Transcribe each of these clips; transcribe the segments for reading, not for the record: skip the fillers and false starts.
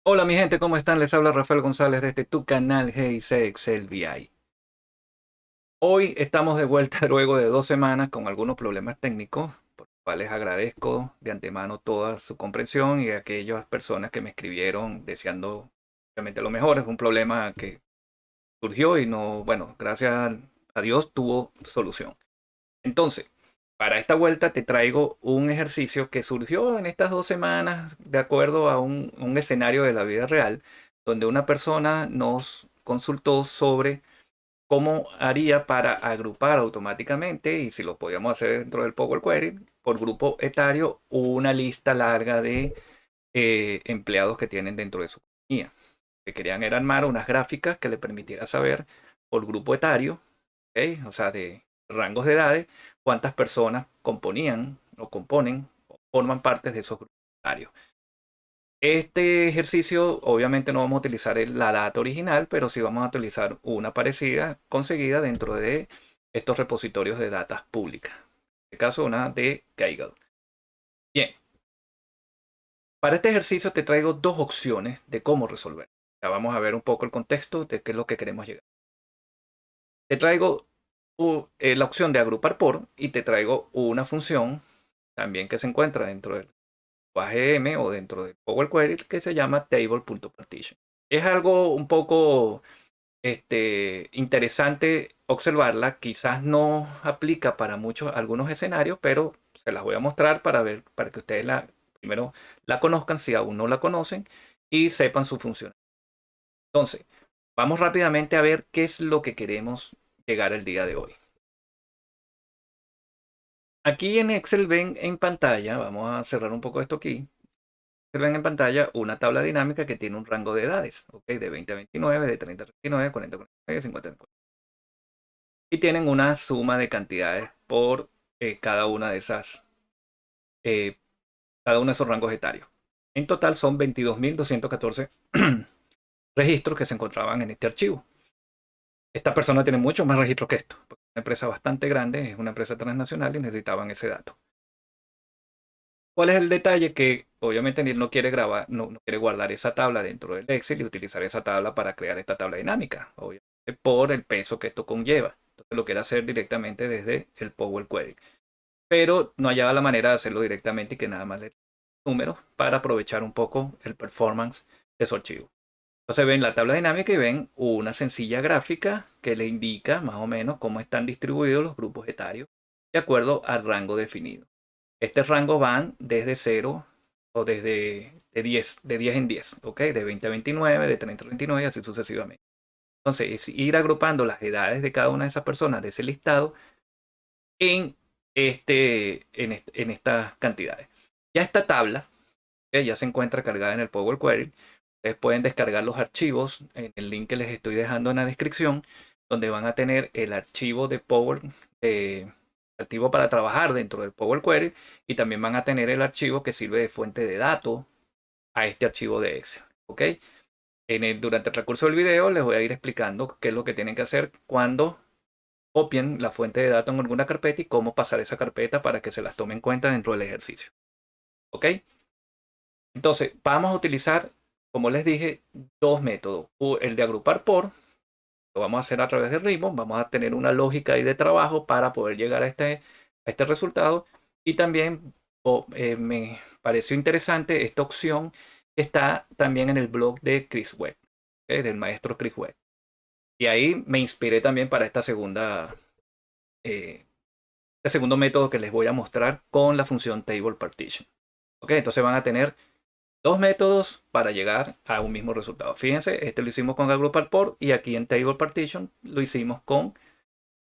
Hola mi gente, ¿cómo están? Les habla Rafael González desde tu canal GIC Excel VI. Hoy estamos de vuelta luego de 2 semanas con algunos problemas técnicos, por los cuales agradezco de antemano toda su comprensión y a aquellas personas que me escribieron deseando obviamente lo mejor. Es un problema que surgió y no, bueno, gracias a Dios tuvo solución. Entonces, para esta vuelta te traigo un ejercicio que surgió en estas 2 semanas de acuerdo a un escenario de la vida real, donde una persona nos consultó sobre cómo haría para agrupar automáticamente y si lo podíamos hacer dentro del Power Query por grupo etario una lista larga de empleados que tienen dentro de su compañía. Que querían era armar unas gráficas que le permitiera saber por grupo etario, ¿ok? O sea, de rangos de edades, cuántas personas componían o componen o forman parte de esos grupos etarios. Este ejercicio, obviamente no vamos a utilizar la data original, pero sí vamos a utilizar una parecida conseguida dentro de estos repositorios de datas públicas. En este caso, una de Kaggle. Bien, para este ejercicio te traigo dos opciones de cómo resolver. Ya vamos a ver un poco el contexto de qué es lo que queremos llegar. Te traigo la opción de agrupar por y te traigo una función también que se encuentra dentro del lenguaje M o dentro del Power Query que se llama table.partition. Es algo un poco interesante observarla. Quizás no aplica para algunos escenarios, pero se las voy a mostrar para ver, para que ustedes primero la conozcan si aún no la conocen y sepan su función. Entonces, vamos rápidamente a ver qué es lo que queremos llegar el día de hoy. Aquí en Excel ven en pantalla, vamos a cerrar un poco esto aquí. Excel ven en pantalla una tabla dinámica que tiene un rango de edades, ¿ok? De 20 a 29, de 30 a 39, 40 a 49, 50 a 50. Y tienen una suma de cantidades por cada una de eh, cada uno de esos rangos etarios. En total son 22.214 registros que se encontraban en este archivo. Esta persona tiene muchos más registros que esto, porque es una empresa bastante grande, es una empresa transnacional y necesitaban ese dato. ¿Cuál es el detalle? Que obviamente él no quiere grabar, no quiere guardar esa tabla dentro del Excel y utilizar esa tabla para crear esta tabla dinámica, obviamente por el peso que esto conlleva. Entonces lo quiere hacer directamente desde el Power Query. Pero no hallaba la manera de hacerlo directamente y que nada más le números para aprovechar un poco el performance de su archivo. Entonces ven la tabla dinámica y ven una sencilla gráfica que le indica más o menos cómo están distribuidos los grupos etarios de acuerdo al rango definido. Este rango van desde 0 o desde de 10 en 10, ¿ok? De 20 a 29, de 30 a 39 y así sucesivamente. Entonces es ir agrupando las edades de cada una de esas personas de ese listado en, en estas cantidades. Ya esta tabla ya se encuentra cargada en el Power Query. Ustedes pueden descargar los archivos en el link que les estoy dejando en la descripción, donde van a tener el archivo de Power, archivo para trabajar dentro del Power Query, y también van a tener el archivo que sirve de fuente de datos a este archivo de Excel. ¿Ok? Durante el recurso del video les voy a ir explicando qué es lo que tienen que hacer cuando copien la fuente de datos en alguna carpeta y cómo pasar esa carpeta para que se las tome en cuenta dentro del ejercicio. ¿Ok? Entonces, vamos a utilizar, como les dije, dos métodos. El de agrupar por, lo vamos a hacer a través de Ribbon. Vamos a tener una lógica ahí de trabajo para poder llegar a este resultado. Y también me pareció interesante esta opción que está también en el blog de Chris Webb, del maestro Chris Webb. Y ahí me inspiré también para este segundo método que les voy a mostrar con la función Table Partition. ¿Ok? Entonces van a tener dos métodos para llegar a un mismo resultado. Fíjense, este lo hicimos con agrupar por y aquí en Table Partition lo hicimos con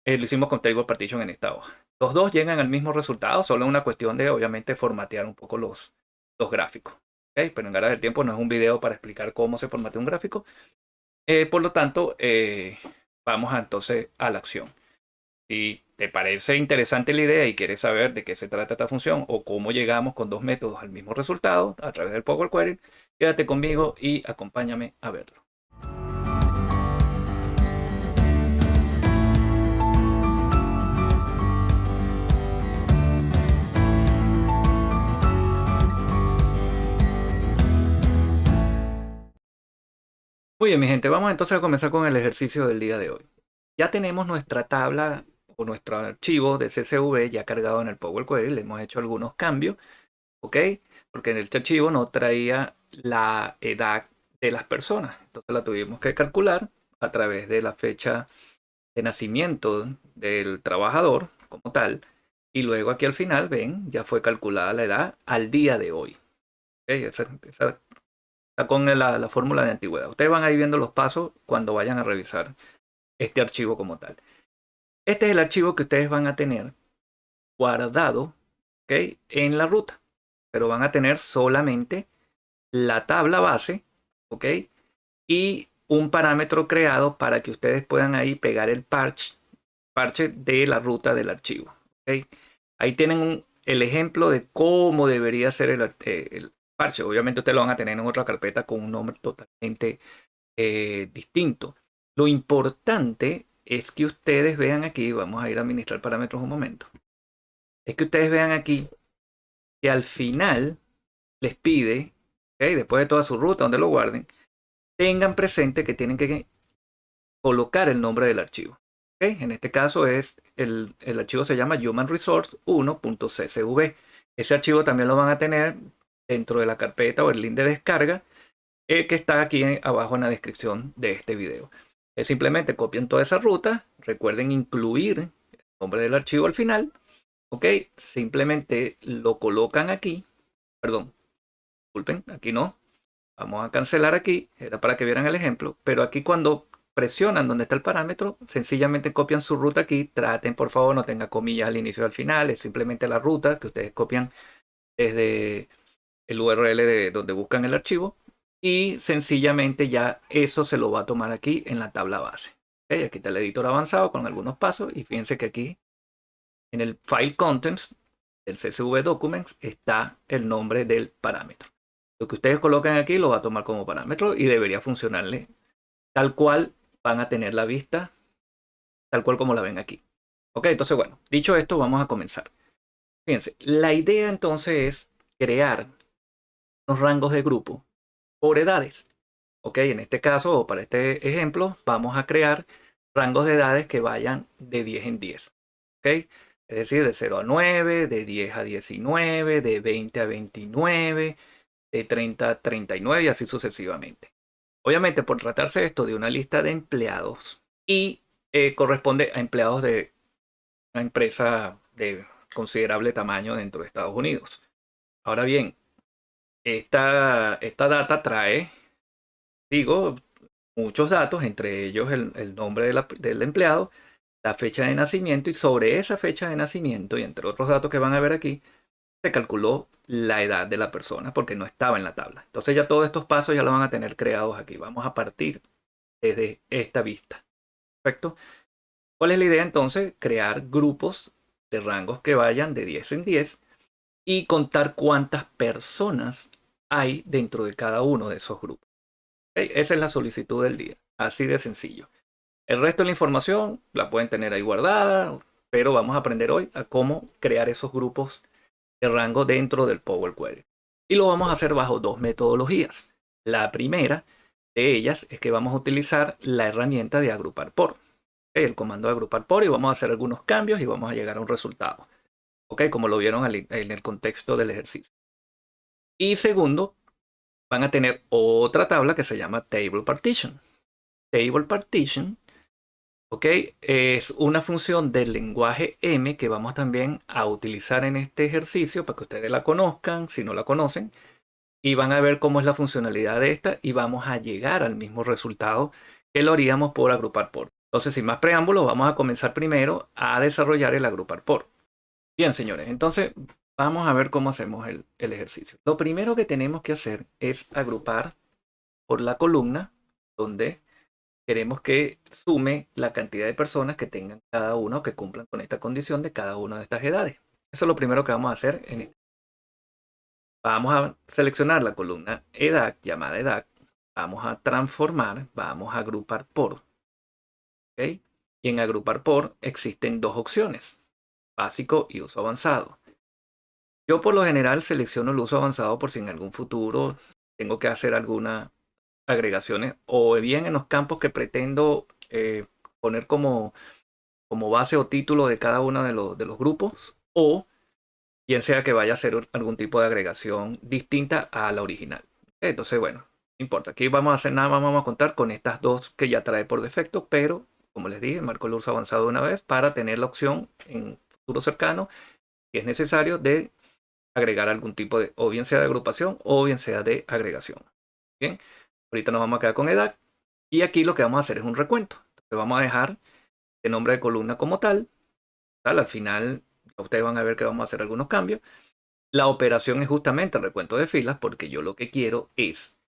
Table Partition en esta hoja. Los dos llegan al mismo resultado, solo es una cuestión de obviamente formatear un poco los gráficos. ¿Okay? Pero en aras del tiempo no es un video para explicar cómo se formatea un gráfico. Por lo tanto, vamos entonces a la acción. Si te parece interesante la idea y quieres saber de qué se trata esta función o cómo llegamos con dos métodos al mismo resultado a través del Power Query, quédate conmigo y acompáñame a verlo. Muy bien, mi gente, vamos entonces a comenzar con el ejercicio del día de hoy. Ya tenemos nuestra tabla o nuestro archivo de CSV ya cargado en el Power Query. Le hemos hecho algunos cambios, ¿ok? Porque en este archivo no traía la edad de las personas. Entonces la tuvimos que calcular a través de la fecha de nacimiento del trabajador como tal. Y luego aquí al final, ven, ya fue calculada la edad al día de hoy. ¿Ok? Esa está con la fórmula de antigüedad. Ustedes van a ir viendo los pasos cuando vayan a revisar este archivo como tal. Este es el archivo que ustedes van a tener guardado, ¿ok?, en la ruta, pero van a tener solamente la tabla base, ¿ok?, y un parámetro creado para que ustedes puedan ahí pegar el parche de la ruta del archivo. ¿Ok? Ahí tienen el ejemplo de cómo debería ser el parche. Obviamente ustedes lo van a tener en otra carpeta con un nombre totalmente distinto. Lo importante es que ustedes vean aquí, vamos a ir a administrar parámetros un momento, es que ustedes vean aquí que al final les pide, ¿okay?, después de toda su ruta donde lo guarden, tengan presente que tienen que colocar el nombre del archivo. ¿Okay? En este caso el archivo se llama Human Resource 1.csv. Ese archivo también lo van a tener dentro de la carpeta o el link de descarga que está aquí abajo en la descripción de este video. Simplemente copian toda esa ruta, recuerden incluir el nombre del archivo al final, ¿ok? Simplemente lo colocan aquí, perdón, disculpen, aquí no, vamos a cancelar aquí, era para que vieran el ejemplo, pero aquí cuando presionan donde está el parámetro, sencillamente copian su ruta aquí, traten por favor no tenga comillas al inicio y al final, es simplemente la ruta que ustedes copian desde el URL de donde buscan el archivo y sencillamente ya eso se lo va a tomar aquí en la tabla base. ¿Okay? Aquí está el editor avanzado con algunos pasos y fíjense que aquí en el File Contents del CSV Documents está el nombre del parámetro. Lo que ustedes colocan aquí lo va a tomar como parámetro y debería funcionarle tal cual van a tener la vista, tal cual como la ven aquí. Ok, entonces bueno, dicho esto vamos a comenzar. Fíjense, la idea entonces es crear los rangos de grupo por edades. Ok, en este caso o para este ejemplo vamos a crear rangos de edades que vayan de 10 en 10. Ok, es decir, de 0 a 9, de 10 a 19, de 20 a 29, de 30 a 39 y así sucesivamente. Obviamente por tratarse esto de una lista de empleados y corresponde a empleados de una empresa de considerable tamaño dentro de Estados Unidos. Ahora bien, esta data trae, digo, muchos datos, entre ellos el nombre del empleado, la fecha de nacimiento y sobre esa fecha de nacimiento y entre otros datos que van a ver aquí, se calculó la edad de la persona porque no estaba en la tabla. Entonces ya todos estos pasos ya lo van a tener creados aquí. Vamos a partir desde esta vista. ¿Perfecto? ¿Cuál es la idea entonces? Crear grupos de rangos que vayan de 10 en 10 y contar cuántas personas hay dentro de cada uno de esos grupos. ¿Okay? Esa es la solicitud del día. Así de sencillo. El resto de la información la pueden tener ahí guardada, pero vamos a aprender hoy a cómo crear esos grupos de rango dentro del Power Query. Y lo vamos a hacer bajo dos metodologías. La primera de ellas es que vamos a utilizar la herramienta de agrupar por. ¿Okay? El comando de agrupar por y vamos a hacer algunos cambios y vamos a llegar a un resultado. ¿Okay? Como lo vieron en el contexto del ejercicio. Y segundo, van a tener otra tabla que se llama Table Partition. Table Partition, ¿ok?, es una función del lenguaje M que vamos también a utilizar en este ejercicio para que ustedes la conozcan, si no la conocen, y van a ver cómo es la funcionalidad de esta y vamos a llegar al mismo resultado que lo haríamos por agrupar por. Entonces, sin más preámbulos, vamos a comenzar primero a desarrollar el agrupar por. Bien, señores, entonces vamos a ver cómo hacemos el ejercicio. Lo primero que tenemos que hacer es agrupar por la columna donde queremos que sume la cantidad de personas que tengan cada uno, que cumplan con esta condición de cada una de estas edades. Eso es lo primero que vamos a hacer. Vamos a seleccionar la columna edad, llamada edad. Vamos a transformar, vamos a agrupar por. ¿Ok? Y en agrupar por existen dos opciones, básico y uso avanzado. Yo por lo general selecciono el uso avanzado por si en algún futuro tengo que hacer alguna agregaciones o bien en los campos que pretendo poner como base o título de cada uno de los grupos, o bien sea que vaya a ser algún tipo de agregación distinta a la original. Entonces, bueno, no importa. Aquí vamos a hacer nada más, vamos a contar con estas dos que ya trae por defecto, pero como les dije, marco el uso avanzado de una vez para tener la opción en futuro cercano, si es necesario, de agregar algún tipo de, o bien sea de agrupación o bien sea de agregación. Bien, ahorita nos vamos a quedar con edad y aquí lo que vamos a hacer es un recuento. Entonces vamos a dejar el nombre de columna como tal. Al final ustedes van a ver que vamos a hacer algunos cambios. La operación es justamente el recuento de filas porque yo lo que quiero es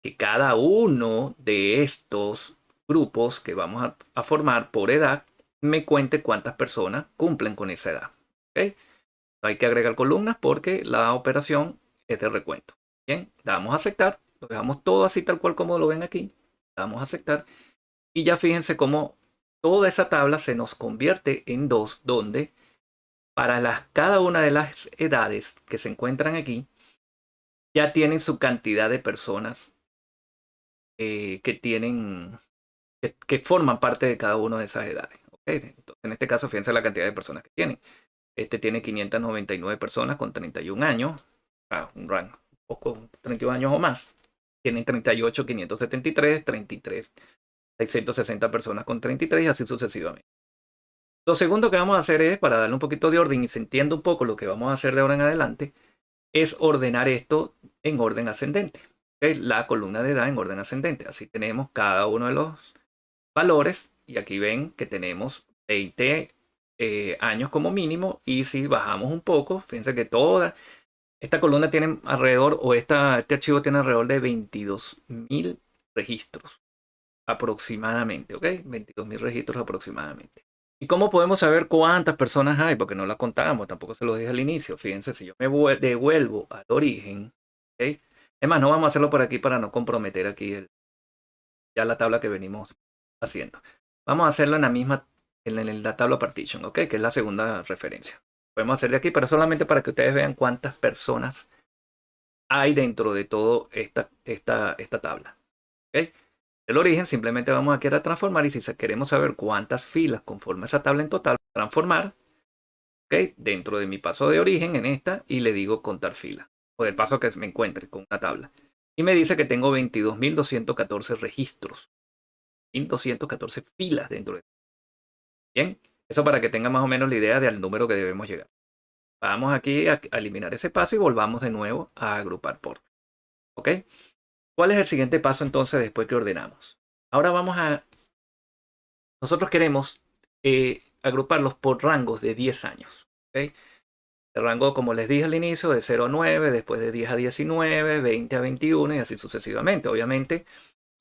que cada uno de estos grupos que vamos a formar por edad me cuente cuántas personas cumplen con esa edad. ¿Okay? No hay que agregar columnas porque la operación es de recuento. Bien, damos a aceptar, lo dejamos todo así tal cual como lo ven aquí. Damos a aceptar y ya fíjense cómo toda esa tabla se nos convierte en dos, donde para cada una de las edades que se encuentran aquí, ya tienen su cantidad de personas que tienen, que forman parte de cada una de esas edades. ¿Okay? Entonces, en este caso, fíjense la cantidad de personas que tienen. Este tiene 599 personas con 31 años, un rango, un poco, 31 años o más. Tienen 38, 573, 33, 660 personas con 33 y así sucesivamente. Lo segundo que vamos a hacer es, para darle un poquito de orden y se entienda un poco lo que vamos a hacer de ahora en adelante, es ordenar esto en orden ascendente. ¿Okay? La columna de edad en orden ascendente. Así tenemos cada uno de los valores y aquí ven que tenemos 20 años como mínimo y si bajamos un poco, fíjense que toda esta columna tiene alrededor, o este archivo tiene alrededor de 22.000 registros aproximadamente, ¿ok? 22.000 registros aproximadamente. ¿Y cómo podemos saber cuántas personas hay? Porque no las contamos, tampoco se lo dije al inicio. Fíjense, si yo me devuelvo al origen, ¿ok? Es más, no vamos a hacerlo por aquí para no comprometer aquí ya la tabla que venimos haciendo. Vamos a hacerlo en la misma, en la tabla partition, ¿ok? Que es la segunda referencia. Podemos hacer de aquí, pero solamente para que ustedes vean cuántas personas hay dentro de toda esta tabla. ¿Ok? El origen simplemente vamos aquí a transformar y si queremos saber cuántas filas conforma esa tabla en total, transformar, ¿ok? Dentro de mi paso de origen en esta y le digo contar filas o del paso que me encuentre con una tabla. Y me dice que tengo 22.214 registros, 1.214 filas dentro de. Bien, eso para que tengan más o menos la idea del número que debemos llegar. Vamos aquí a eliminar ese paso y volvamos de nuevo a agrupar por. ¿Ok? ¿Cuál es el siguiente paso entonces después que ordenamos? Ahora nosotros queremos agruparlos por rangos de 10 años. ¿Okay? El rango, como les dije al inicio, de 0 a 9, después de 10 a 19, 20 a 21 y así sucesivamente. Obviamente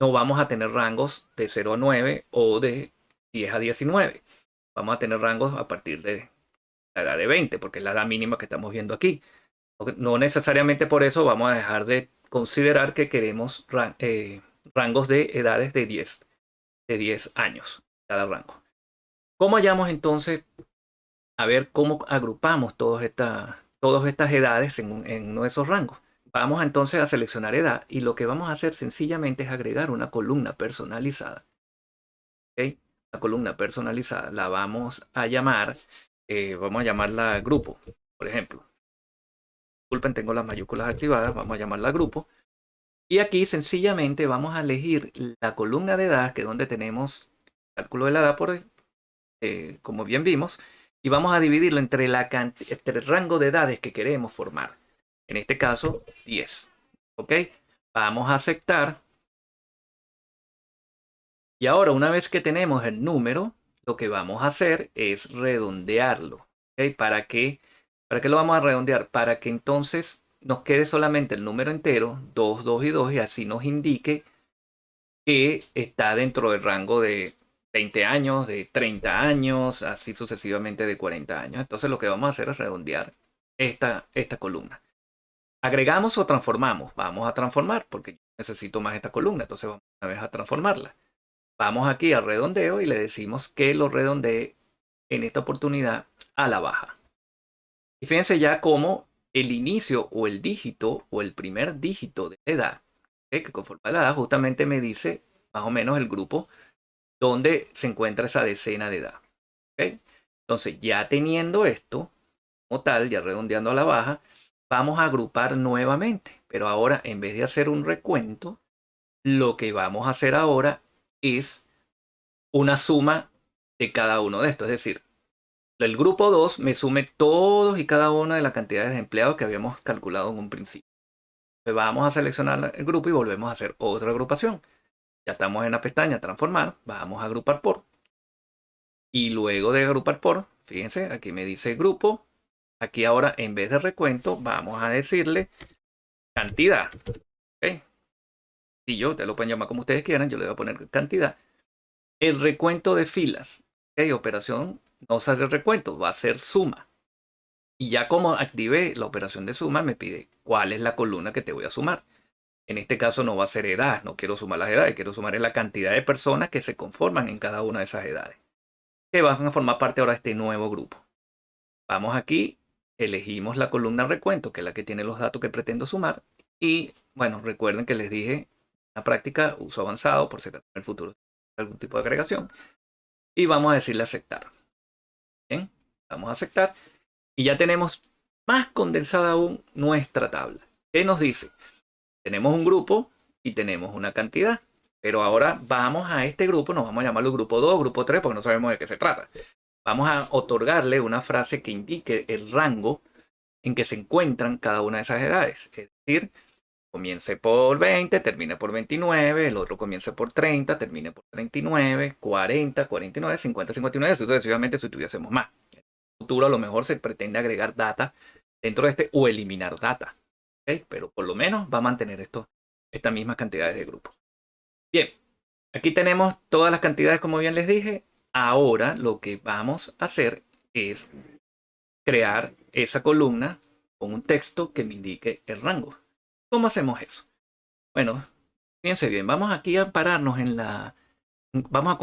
no vamos a tener rangos de 0 a 9 o de 10 a 19. Vamos a tener rangos a partir de la edad de 20, porque es la edad mínima que estamos viendo aquí. No necesariamente por eso vamos a dejar de considerar que queremos rangos de edades de 10 años cada rango. ¿Cómo hallamos entonces, a ver cómo agrupamos todas estas edades en uno de esos rangos? Vamos entonces a seleccionar edad y lo que vamos a hacer sencillamente es agregar una columna personalizada. ¿Okay? La columna personalizada la vamos a llamarla grupo, por ejemplo. Disculpen, tengo las mayúsculas activadas, vamos a llamarla grupo. Y aquí sencillamente vamos a elegir la columna de edad, que es donde tenemos el cálculo de la edad, como bien vimos, y vamos a dividirlo entre el rango de edades que queremos formar. En este caso, 10. ¿Ok? Vamos a aceptar. Y ahora, una vez que tenemos el número, lo que vamos a hacer es redondearlo. ¿Ok? ¿Para qué lo vamos a redondear? Para que entonces nos quede solamente el número entero, 2, 2 y 2, y así nos indique que está dentro del rango de 20 años, de 30 años, así sucesivamente de 40 años. Entonces lo que vamos a hacer es redondear esta columna. ¿Agregamos o transformamos? Vamos a transformar porque yo necesito más esta columna. Entonces vamos una vez a transformarla. Vamos aquí a redondeo y le decimos que lo redondee en esta oportunidad a la baja. Y fíjense ya cómo el inicio o el dígito o el primer dígito de edad que conforma la edad justamente me dice más o menos el grupo donde se encuentra esa decena de edad. ¿Ok? Entonces, ya teniendo esto como tal, ya redondeando a la baja, vamos a agrupar nuevamente. Pero ahora, en vez de hacer un recuento, lo que vamos a hacer ahora es una suma de cada uno de estos. Es decir, el grupo 2 me sume todos y cada una de las cantidades de empleados que habíamos calculado en un principio. Entonces vamos a seleccionar el grupo y volvemos a hacer otra agrupación. Ya estamos en la pestaña transformar, vamos a agrupar por. Y luego de agrupar por, fíjense, aquí me dice grupo. Aquí ahora en vez de recuento vamos a decirle cantidad. ¿Ok? Si yo, te lo pueden llamar como ustedes quieran, yo le voy a poner cantidad. El recuento de filas. ¿Ok? Operación no va a ser recuento, va a ser suma. Y ya como activé la operación de suma, me pide cuál es la columna que te voy a sumar. En este caso no va a ser edad, no quiero sumar las edades, quiero sumar la cantidad de personas que se conforman en cada una de esas edades, que van a formar parte ahora de este nuevo grupo. Vamos aquí, elegimos la columna recuento, que es la que tiene los datos que pretendo sumar. Y bueno, recuerden que les dije en la práctica uso avanzado por si en el futuro algún tipo de agregación. Y vamos a decirle aceptar. Bien, vamos a aceptar. Y ya tenemos más condensada aún nuestra tabla. ¿Qué nos dice? Tenemos un grupo y tenemos una cantidad. Pero ahora vamos a este grupo, nos vamos a llamarlo grupo 2, grupo 3, porque no sabemos de qué se trata. Vamos a otorgarle una frase que indique el rango en que se encuentran cada una de esas edades. Es decir, comience por 20, termine por 29, el otro comience por 30, termine por 39, 40, 49, 50, 59, así sucesivamente si tuviésemos más. En el futuro a lo mejor se pretende agregar data dentro de este o eliminar data. ¿Okay? Pero por lo menos va a mantener estas mismas cantidades de grupos. Bien, aquí tenemos todas las cantidades como bien les dije. Ahora lo que vamos a hacer es crear esa columna con un texto que me indique el rango. ¿Cómo hacemos eso? Bueno, fíjense bien, vamos aquí a pararnos en la... Vamos a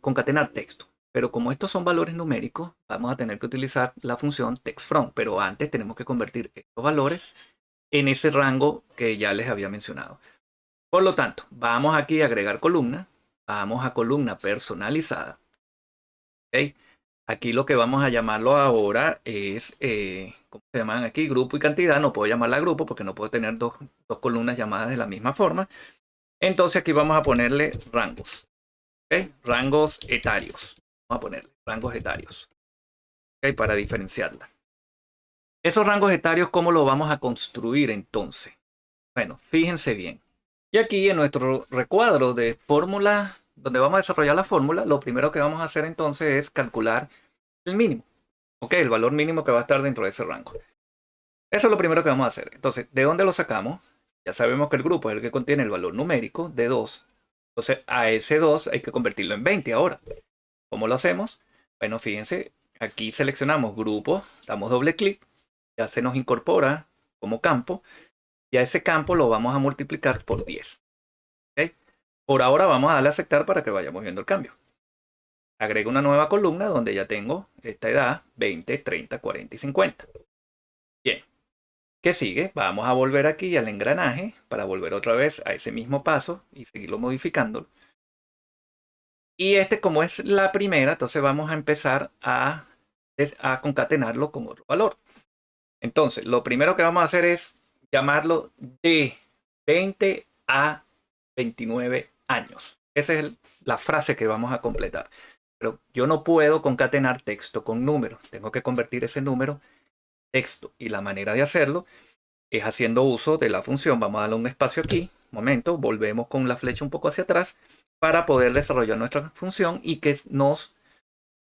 concatenar texto. Pero como estos son valores numéricos, vamos a tener que utilizar la función textFrom. Pero antes tenemos que convertir estos valores en ese rango que ya les había mencionado. Por lo tanto, vamos aquí a agregar columna. Vamos a columna personalizada. ¿Okay? Aquí lo que vamos a llamarlo ahora es, ¿cómo se llaman aquí? Grupo y cantidad. No puedo llamarla grupo porque no puedo tener dos columnas llamadas de la misma forma. Entonces aquí vamos a ponerle rangos. ¿Okay? Rangos etarios. Vamos a ponerle rangos etarios. ¿Okay? Para diferenciarla. Esos rangos etarios, ¿cómo lo vamos a construir entonces? Bueno, fíjense bien. Y aquí en nuestro recuadro de fórmula, donde vamos a desarrollar la fórmula, lo primero que vamos a hacer entonces es calcular el mínimo. Ok, el valor mínimo que va a estar dentro de ese rango. Eso es lo primero que vamos a hacer. Entonces, ¿de dónde lo sacamos? Ya sabemos que el grupo es el que contiene el valor numérico de 2. Entonces, a ese 2 hay que convertirlo en 20 ahora. ¿Cómo lo hacemos? Bueno, fíjense, aquí seleccionamos grupo, damos doble clic, ya se nos incorpora como campo, y a ese campo lo vamos a multiplicar por 10. ¿Okay? Por ahora vamos a darle a aceptar para que vayamos viendo el cambio. Agrego una nueva columna donde ya tengo esta edad, 20, 30, 40 y 50. Bien, ¿qué sigue? Vamos a volver aquí al engranaje para volver otra vez a ese mismo paso y seguirlo modificando. Y como es la primera, entonces vamos a empezar a concatenarlo con otro valor. Entonces, lo primero que vamos a hacer es llamarlo de 20 a 29 años. Esa es la frase que vamos a completar. Pero yo no puedo concatenar texto con número. Tengo que convertir ese número en texto. Y la manera de hacerlo es haciendo uso de la función. Vamos a darle un espacio aquí. Momento. Volvemos con la flecha un poco hacia atrás para poder desarrollar nuestra función y que nos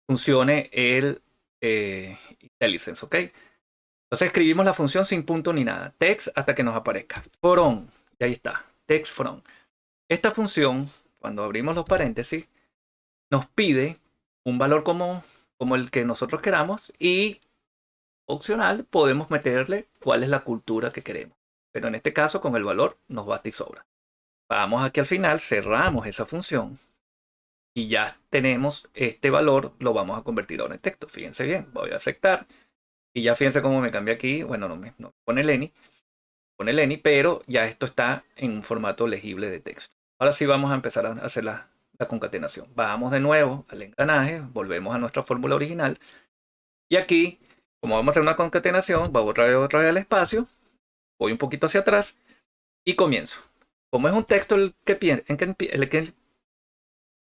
funcione el IntelliSense. ¿Ok? Entonces escribimos la función sin punto ni nada. Text hasta que nos aparezca. From. Y ahí está. Text from. Esta función, cuando abrimos los paréntesis, nos pide un valor como el que nosotros queramos y opcional podemos meterle cuál es la cultura que queremos. Pero en este caso con el valor nos basta y sobra. Vamos aquí al final, cerramos esa función y ya tenemos este valor, lo vamos a convertir ahora en texto. Fíjense bien, voy a aceptar y ya fíjense cómo me cambia aquí. Bueno, no me pone Lenny. pone Lenny, pero ya esto está en un formato legible de texto. Ahora sí vamos a empezar a hacer la concatenación. Bajamos de nuevo al engranaje, volvemos a nuestra fórmula original. Y aquí, como vamos a hacer una concatenación, voy otra vez al espacio, voy un poquito hacia atrás y comienzo. Como es un texto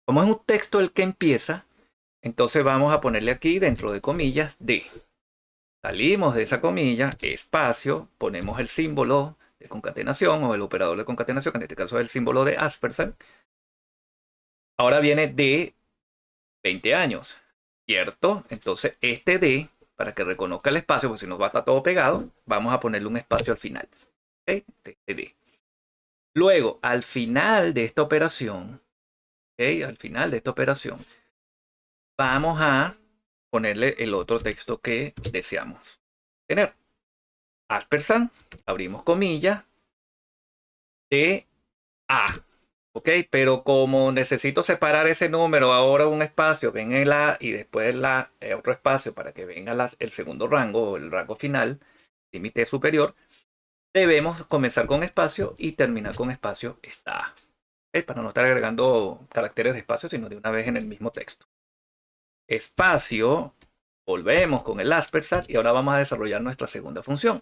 como es un texto el que empieza, entonces vamos a ponerle aquí dentro de comillas D. Salimos de esa comilla, espacio, ponemos el símbolo de concatenación o el operador de concatenación, que en este caso es el símbolo de Asperger. Ahora viene de 20 años, ¿cierto? Entonces este D, para que reconozca el espacio, porque si nos va a estar todo pegado, vamos a ponerle un espacio al final. ¿Okay? De este D. Luego, al final de esta operación, ¿okay? Al final de esta operación, vamos a ponerle el otro texto que deseamos tener. Aspersan, abrimos comilla, de A. ¿Ok? Pero como necesito separar ese número, ahora un espacio, ven el A y después otro espacio para que venga el segundo rango o el rango final, límite superior, debemos comenzar con espacio y terminar con espacio esta A. ¿Ok? Para no estar agregando caracteres de espacio, sino de una vez en el mismo texto. Espacio, volvemos con el Aspersat y ahora vamos a desarrollar nuestra segunda función.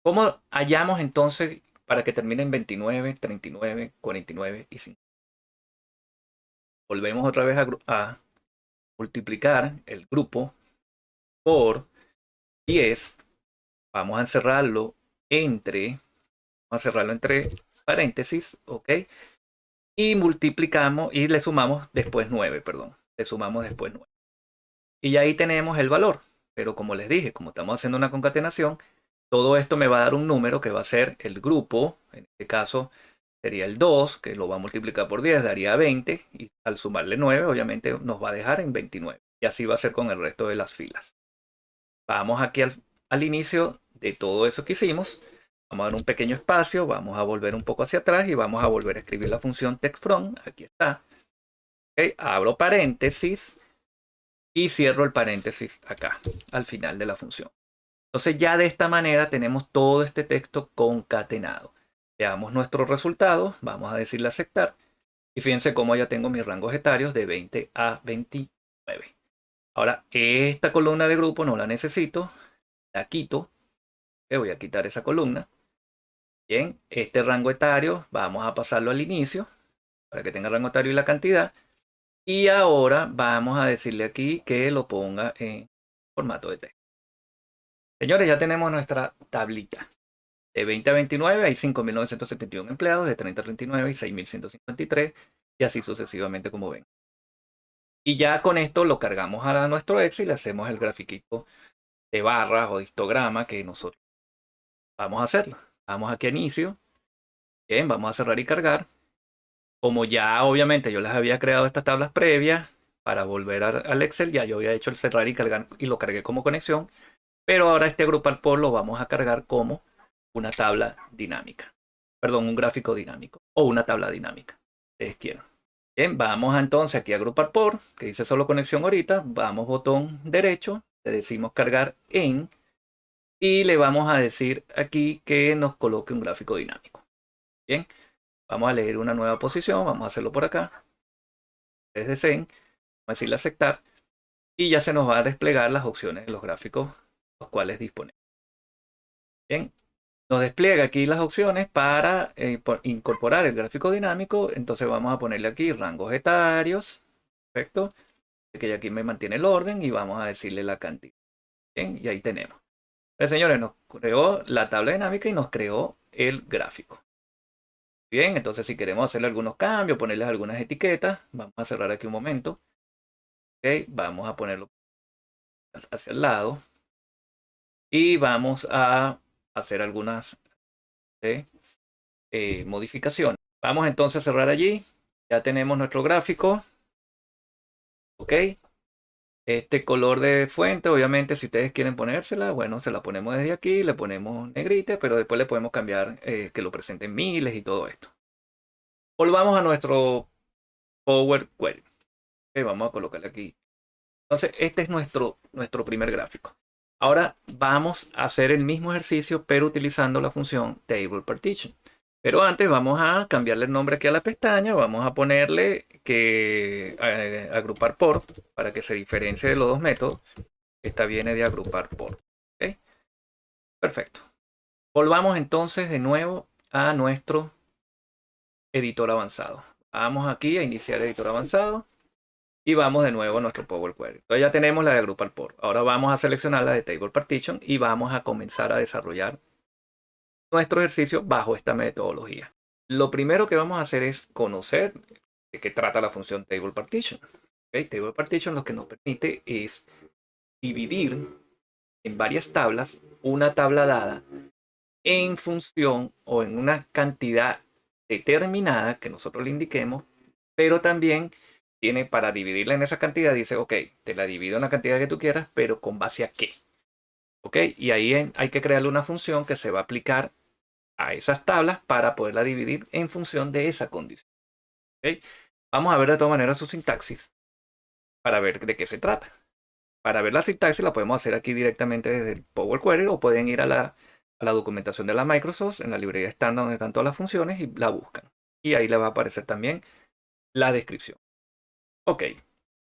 ¿Cómo hallamos entonces para que termine en 29, 39, 49 y 50? Volvemos otra vez a multiplicar el grupo por 10. Vamos a encerrarlo entre paréntesis, ¿ok? Y multiplicamos y le sumamos después 9, perdón. Le sumamos después 9. Y ahí tenemos el valor. Pero como les dije, como estamos haciendo una concatenación, todo esto me va a dar un número que va a ser el grupo, en este caso sería el 2, que lo va a multiplicar por 10, daría 20, y al sumarle 9, obviamente nos va a dejar en 29. Y así va a ser con el resto de las filas. Vamos aquí al inicio de todo eso que hicimos. Vamos a dar un pequeño espacio, vamos a volver un poco hacia atrás y vamos a volver a escribir la función textFrom. Aquí está. Okay, abro paréntesis y cierro el paréntesis acá, al final de la función. Entonces ya de esta manera tenemos todo este texto concatenado. Veamos nuestros resultados, vamos a decirle aceptar. Y fíjense cómo ya tengo mis rangos etarios de 20 a 29. Ahora, esta columna de grupo no la necesito, la quito. Le voy a quitar esa columna. Bien, este rango etario vamos a pasarlo al inicio para que tenga el rango etario y la cantidad. Y ahora vamos a decirle aquí que lo ponga en formato de texto. Señores, ya tenemos nuestra tablita. De 20 a 29 hay 5.971 empleados, de 30 a 39 hay 6.153 y así sucesivamente como ven. Y ya con esto lo cargamos a nuestro Excel y le hacemos el grafiquito de barras o de histograma que nosotros vamos a hacerlo. Vamos aquí a inicio. Bien, vamos a cerrar y cargar. Como ya obviamente yo les había creado estas tablas previas para volver al Excel, ya yo había hecho el cerrar y cargar y lo cargué como conexión. Pero ahora este agrupar por lo vamos a cargar como una tabla dinámica. Perdón, un gráfico dinámico o una tabla dinámica. Ustedes quieran. Bien, vamos entonces aquí a agrupar por, que dice solo conexión ahorita. Vamos botón derecho, le decimos cargar en y le vamos a decir aquí que nos coloque un gráfico dinámico. Bien, vamos a elegir una nueva posición, vamos a hacerlo por acá. Desde Zen, vamos a decirle aceptar y ya se nos va a desplegar las opciones de los gráficos los cuales disponemos. Bien, nos despliega aquí las opciones para incorporar el gráfico dinámico. Entonces vamos a ponerle aquí rangos etarios. Perfecto. Que ya aquí me mantiene el orden y vamos a decirle la cantidad. Bien, y ahí tenemos. Entonces, señores, nos creó la tabla dinámica y nos creó el gráfico. Bien, entonces si queremos hacerle algunos cambios, ponerles algunas etiquetas, vamos a cerrar aquí un momento. Ok, vamos a ponerlo hacia el lado. Y vamos a hacer algunas modificaciones. Vamos entonces a cerrar allí. Ya tenemos nuestro gráfico. Ok. Este color de fuente, obviamente, si ustedes quieren ponérsela, bueno, se la ponemos desde aquí, le ponemos negrita, pero después le podemos cambiar que lo presenten miles y todo esto. Volvamos a nuestro Power Query. Okay, vamos a colocarle aquí. Entonces, este es nuestro primer gráfico. Ahora vamos a hacer el mismo ejercicio, pero utilizando la función table partition. Pero antes vamos a cambiarle el nombre aquí a la pestaña. Vamos a ponerle que agrupar por, para que se diferencie de los dos métodos. Esta viene de agrupar por. ¿Ok? Perfecto. Volvamos entonces de nuevo a nuestro editor avanzado. Vamos aquí a iniciar editor avanzado. Y vamos de nuevo a nuestro Power Query. Entonces ya tenemos la de agrupar por. Ahora vamos a seleccionar la de Table Partition y vamos a comenzar a desarrollar nuestro ejercicio bajo esta metodología. Lo primero que vamos a hacer es conocer de qué trata la función Table Partition. ¿Okay? Table Partition lo que nos permite es dividir en varias tablas una tabla dada en función o en una cantidad determinada que nosotros le indiquemos, pero también tiene para dividirla en esa cantidad, dice, ok, te la divido en la cantidad que tú quieras, pero ¿con base a qué? Ok, y ahí hay que crearle una función que se va a aplicar a esas tablas para poderla dividir en función de esa condición. ¿Okay? Vamos a ver de todas maneras su sintaxis para ver de qué se trata. Para ver la sintaxis la podemos hacer aquí directamente desde el Power Query o pueden ir a la documentación de la Microsoft, en la librería estándar donde están todas las funciones y la buscan. Y ahí le va a aparecer también la descripción. Ok,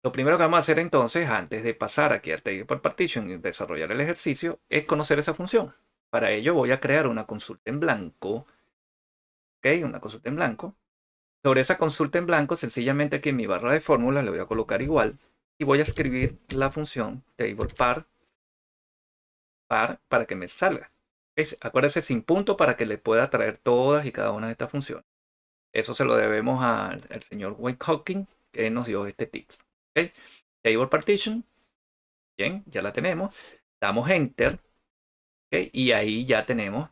lo primero que vamos a hacer entonces, antes de pasar aquí a Table Partition y desarrollar el ejercicio, es conocer esa función. Para ello voy a crear una consulta en blanco. Ok, una consulta en blanco. Sobre esa consulta en blanco, sencillamente aquí en mi barra de fórmulas le voy a colocar igual y voy a escribir la función table par para que me salga. Acuérdese sin punto para que le pueda traer todas y cada una de estas funciones. Eso se lo debemos al señor Wayne Hawking que nos dio este tips. ¿Okay? Table partition. Bien, ya la tenemos. Damos enter. ¿Okay? Y ahí ya tenemos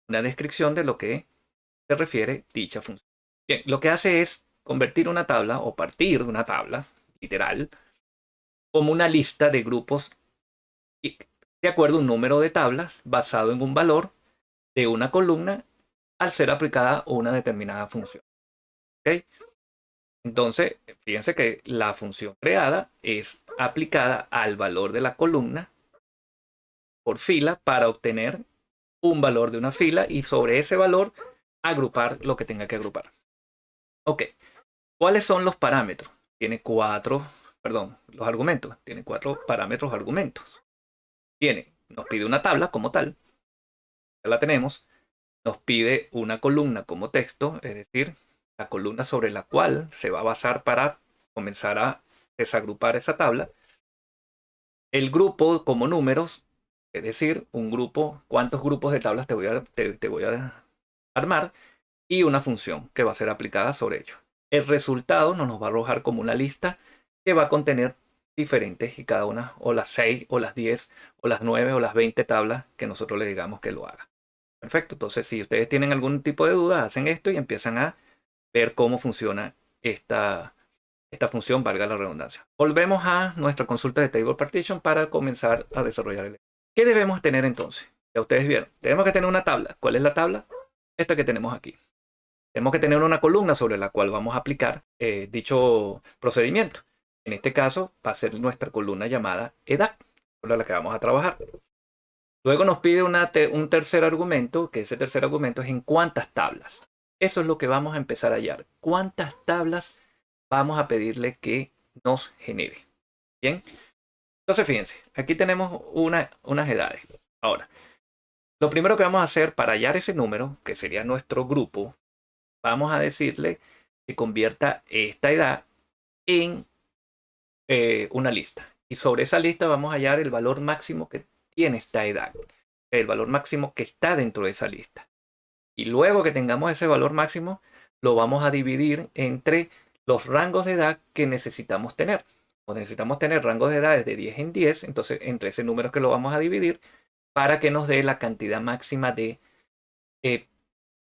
una descripción de lo que se refiere dicha función. Bien, lo que hace es convertir una tabla o partir de una tabla, literal, como una lista de grupos y de acuerdo a un número de tablas basado en un valor de una columna al ser aplicada una determinada función. ¿Okay? Entonces, fíjense que la función creada es aplicada al valor de la columna por fila para obtener un valor de una fila y sobre ese valor agrupar lo que tenga que agrupar. Ok, ¿cuáles son los parámetros? Tiene los argumentos. Tiene 4 parámetros argumentos. Nos pide una tabla como tal, ya la tenemos. Nos pide una columna como texto, es decir, la columna sobre la cual se va a basar para comenzar a desagrupar esa tabla. El grupo como números, es decir, un grupo, cuántos grupos de tablas te voy a armar y una función que va a ser aplicada sobre ello. El resultado nos va a arrojar como una lista que va a contener diferentes y cada una o las 6 o las 10 o las 9 o las 20 tablas que nosotros le digamos que lo haga. Perfecto. Entonces, si ustedes tienen algún tipo de duda, hacen esto y empiezan a ver cómo funciona esta función, valga la redundancia. Volvemos a nuestra consulta de Table Partition para comenzar a desarrollar el. ¿Qué debemos tener entonces? Ya ustedes vieron. Tenemos que tener una tabla. ¿Cuál es la tabla? Esta que tenemos aquí. Tenemos que tener una columna sobre la cual vamos a aplicar dicho procedimiento. En este caso va a ser nuestra columna llamada edad, sobre la que vamos a trabajar. Luego nos pide un tercer argumento, que ese tercer argumento es en cuántas tablas. Eso es lo que vamos a empezar a hallar. ¿Cuántas tablas vamos a pedirle que nos genere? Bien. Entonces, fíjense, aquí tenemos unas edades. Ahora, lo primero que vamos a hacer para hallar ese número, que sería nuestro grupo, vamos a decirle que convierta esta edad en una lista. Y sobre esa lista vamos a hallar el valor máximo que tiene esta edad. El valor máximo que está dentro de esa lista. Y luego que tengamos ese valor máximo, lo vamos a dividir entre los rangos de edad que necesitamos tener. O necesitamos tener rangos de edades de 10 en 10, entonces entre ese número que lo vamos a dividir para que nos dé la cantidad máxima de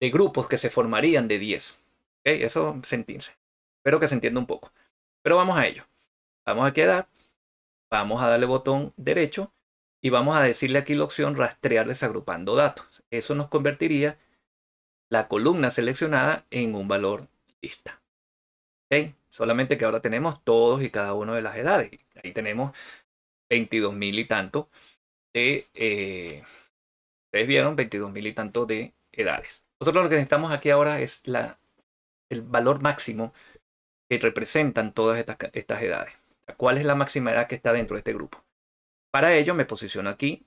grupos que se formarían de 10. ¿Okay? Eso se entiende. Espero que se entienda un poco. Pero vamos a ello. Vamos aquí a edad, vamos a darle botón derecho y vamos a decirle aquí la opción rastrear desagrupando datos. Eso nos convertiría la columna seleccionada en un valor lista. ¿Okay? Solamente que ahora tenemos todos y cada uno de las edades. Ahí tenemos 22.000 y tanto ustedes vieron 22.000 y tanto de edades. Nosotros lo que necesitamos aquí ahora es el valor máximo que representan todas estas edades. ¿Cuál es la máxima edad que está dentro de este grupo? Para ello me posiciono aquí,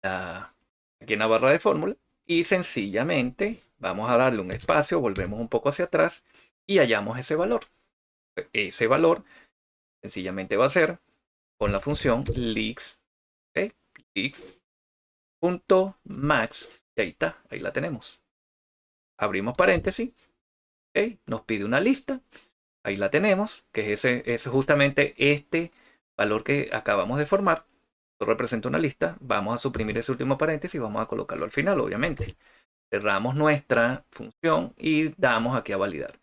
aquí en la barra de fórmula, y sencillamente vamos a darle un espacio, volvemos un poco hacia atrás y hallamos ese valor. Ese valor sencillamente va a ser con la función leaks, ¿okay? Leaks.max, y ahí está, ahí la tenemos. Abrimos paréntesis, ¿okay? Nos pide una lista, ahí la tenemos, que es justamente este valor que acabamos de formar. Esto representa una lista, vamos a suprimir ese último paréntesis y vamos a colocarlo al final, obviamente. Cerramos nuestra función y damos aquí a validar.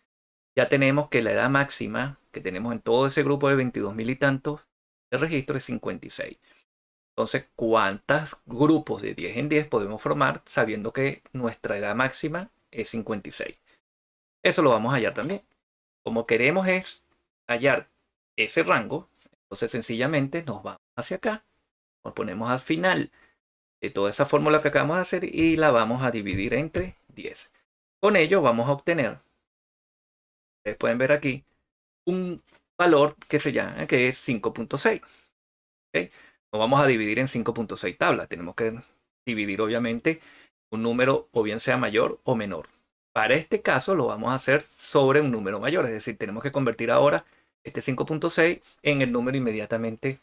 Ya tenemos que la edad máxima que tenemos en todo ese grupo de 22.000 y tantos de registro es 56. Entonces, ¿cuántos grupos de 10 en 10 podemos formar sabiendo que nuestra edad máxima es 56? Eso lo vamos a hallar también. Como queremos es hallar ese rango, entonces sencillamente nos vamos hacia acá, nos ponemos al final de toda esa fórmula que acabamos de hacer y la vamos a dividir entre 10. Con ello vamos a obtener, ustedes pueden ver aquí, un valor que se llama, que es 5.6. ¿Okay? No vamos a dividir en 5.6 tablas, tenemos que dividir obviamente un número o bien sea mayor o menor. Para este caso lo vamos a hacer sobre un número mayor, es decir, tenemos que convertir ahora este 5.6 en el número inmediatamente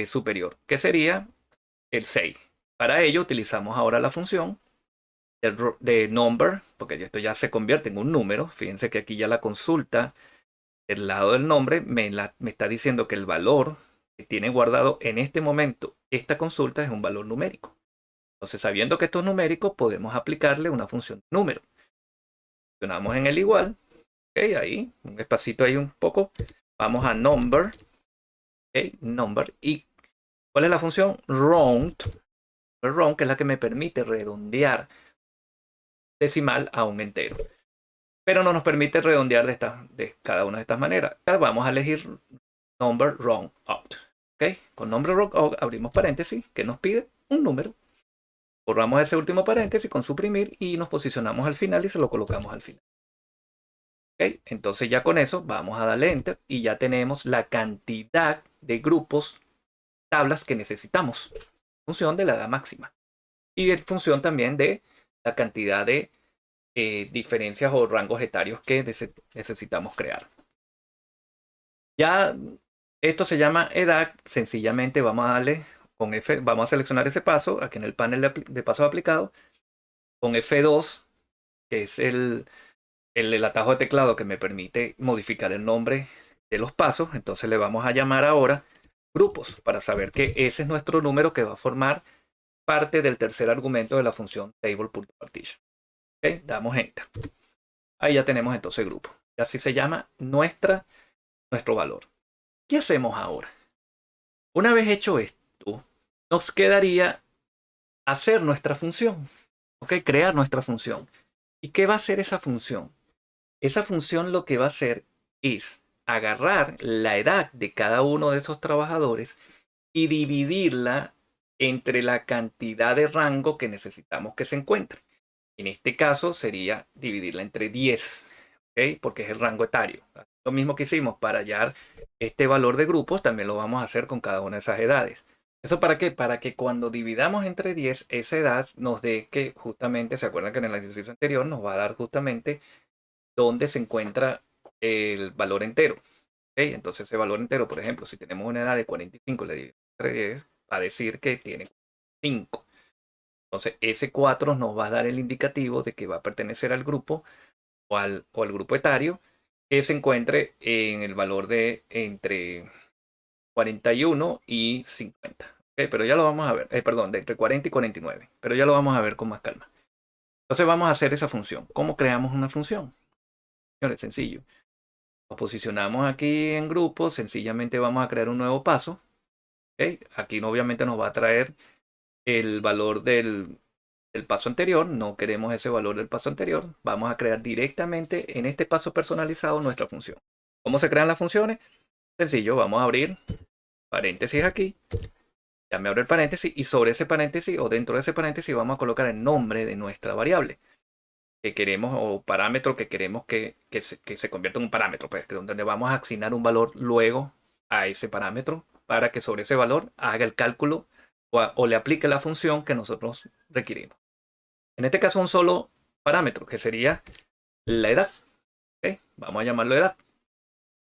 superior, que sería el 6. Para ello utilizamos ahora la función de number, porque esto ya se convierte en un número. Fíjense que aquí ya la consulta del lado del nombre me está diciendo que el valor que tiene guardado en este momento esta consulta es un valor numérico. Entonces, sabiendo que esto es numérico, podemos aplicarle una función número. Funcionamos en el igual, okay, ahí, un espacito ahí un poco. Vamos a number, okay, number. ¿Y cuál es la función? Round, que es la que me permite redondear decimal a un entero. Pero no nos permite redondear de cada una de estas maneras. Vamos a elegir number round out. ¿Okay? Con number round out abrimos paréntesis que nos pide un número. Borramos ese último paréntesis con suprimir y nos posicionamos al final y se lo colocamos al final. ¿Okay? Entonces ya con eso vamos a darle enter y ya tenemos la cantidad de grupos, tablas que necesitamos. En función de la edad máxima. Y en función también de la cantidad de diferencias o rangos etarios que necesitamos crear. Ya esto se llama edad. Sencillamente vamos a darle con F, vamos a seleccionar ese paso aquí en el panel de pasos aplicados con F2, que es el atajo de teclado que me permite modificar el nombre de los pasos. Entonces le vamos a llamar ahora grupos para saber que ese es nuestro número que va a formar parte del tercer argumento de la función table.partition. ¿Okay? Damos enter. Ahí ya tenemos entonces grupo. Y así se llama nuestro valor. ¿Qué hacemos ahora? Una vez hecho esto, nos quedaría hacer nuestra función. ¿Ok? Crear nuestra función. ¿Y qué va a hacer esa función? Esa función lo que va a hacer es agarrar la edad de cada uno de esos trabajadores y dividirla entre la cantidad de rango que necesitamos que se encuentre. En este caso sería dividirla entre 10, ¿okay? Porque es el rango etario. Lo mismo que hicimos para hallar este valor de grupos, también lo vamos a hacer con cada una de esas edades. ¿Eso para qué? Para que cuando dividamos entre 10, esa edad nos dé que justamente, ¿se acuerdan que en el ejercicio anterior nos va a dar justamente dónde se encuentra el valor entero? ¿Okay? Entonces ese valor entero, por ejemplo, si tenemos una edad de 45, le dividimos entre 10, va a decir que tiene 5. Entonces, ese 4 nos va a dar el indicativo de que va a pertenecer al grupo o al grupo etario que se encuentre en el valor de entre 41 y 50. Okay, pero ya lo vamos a ver. Perdón, de entre 40 y 49. Pero ya lo vamos a ver con más calma. Entonces, vamos a hacer esa función. ¿Cómo creamos una función? Señores, sencillo. Nos posicionamos aquí en grupo. Sencillamente vamos a crear un nuevo paso. Okay, aquí obviamente nos va a traer el valor del paso anterior. No queremos ese valor del paso anterior. Vamos a crear directamente en este paso personalizado nuestra función. ¿Cómo se crean las funciones? Sencillo, vamos a abrir paréntesis aquí. Ya me abre el paréntesis y sobre ese paréntesis o dentro de ese paréntesis vamos a colocar el nombre de nuestra variable que queremos o parámetro que queremos que se convierta en un parámetro, pues, donde vamos a asignar un valor luego a ese parámetro para que sobre ese valor haga el cálculo o le aplique la función que nosotros requerimos. En este caso un solo parámetro que sería la edad. ¿Ok? Vamos a llamarlo edad.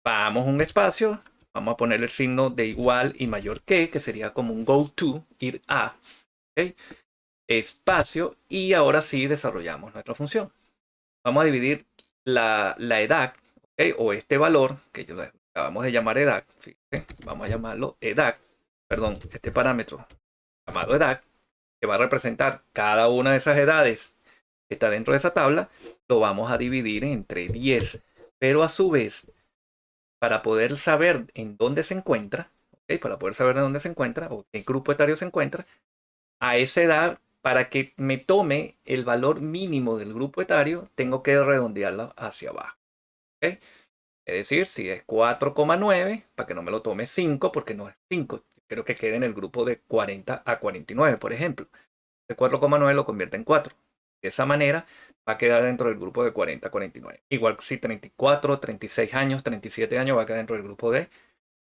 Vamos a un espacio, vamos a poner el signo de igual y mayor que sería como un go to, ir a. ¿Ok? Espacio y ahora sí desarrollamos nuestra función. Vamos a dividir la edad, ¿okay? O este valor que yo acabamos de llamar edad. Fíjense, vamos a llamarlo edad, perdón, este parámetro llamado edad, que va a representar cada una de esas edades que está dentro de esa tabla, lo vamos a dividir entre 10. Pero a su vez, para poder saber en dónde se encuentra, ¿okay? Para poder saber en dónde se encuentra o qué grupo etario se encuentra, a esa edad, para que me tome el valor mínimo del grupo etario, tengo que redondearlo hacia abajo. ¿Okay? Es decir, si es 4,9, para que no me lo tome 5, porque no es 5. Quiero que quede en el grupo de 40 a 49, por ejemplo. El 4,9 lo convierte en 4. De esa manera va a quedar dentro del grupo de 40 a 49. Igual si 34, 36 años, 37 años va a quedar dentro del grupo de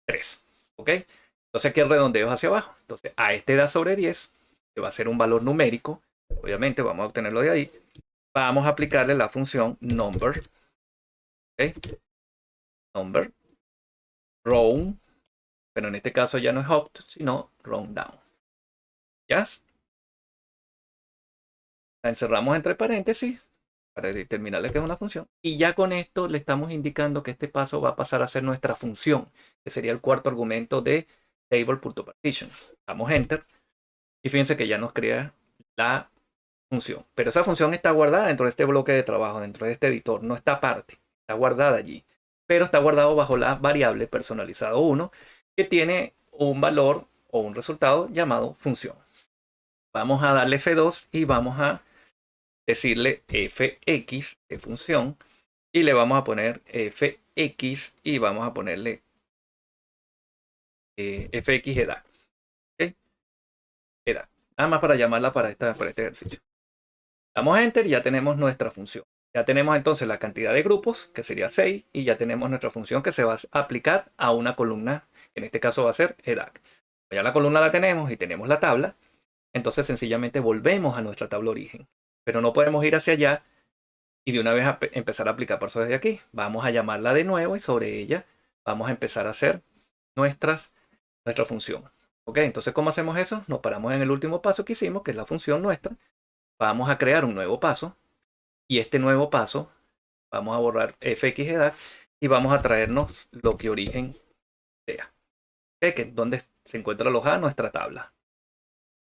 3. ¿Ok? Entonces aquí el redondeo es hacia abajo. Entonces a esta edad sobre 10, que va a ser un valor numérico, obviamente vamos a obtenerlo de ahí, vamos a aplicarle la función number. ¿Ok? Number, round, pero en este caso ya no es up, sino round down. ¿Ya? La encerramos entre paréntesis para determinarle que es una función. Y ya con esto le estamos indicando que este paso va a pasar a ser nuestra función, que sería el cuarto argumento de table.partition. Damos enter y fíjense que ya nos crea la función. Pero esa función está guardada dentro de este bloque de trabajo, dentro de este editor, no está aparte, está guardada allí. Pero está guardado bajo la variable personalizado 1 que tiene un valor o un resultado llamado función. Vamos a darle F2 y vamos a decirle fx de función y le vamos a poner fx y vamos a ponerle fx edad. ¿Okay? Edad. Nada más para llamarla para este ejercicio. Damos enter y ya tenemos nuestra función. Ya tenemos entonces la cantidad de grupos, que sería 6, y ya tenemos nuestra función que se va a aplicar a una columna, que en este caso va a ser edad. Ya la columna la tenemos y tenemos la tabla, entonces sencillamente volvemos a nuestra tabla origen. Pero no podemos ir hacia allá y de una vez empezar a aplicar pasos desde aquí. Vamos a llamarla de nuevo y sobre ella vamos a empezar a hacer nuestra función. ¿Ok? Entonces, ¿cómo hacemos eso? Nos paramos en el último paso que hicimos, que es la función nuestra. Vamos a crear un nuevo paso y este nuevo paso vamos a borrar fxedad y vamos a traernos lo que origen sea. ¿Ok? Que es donde se encuentra alojada nuestra tabla.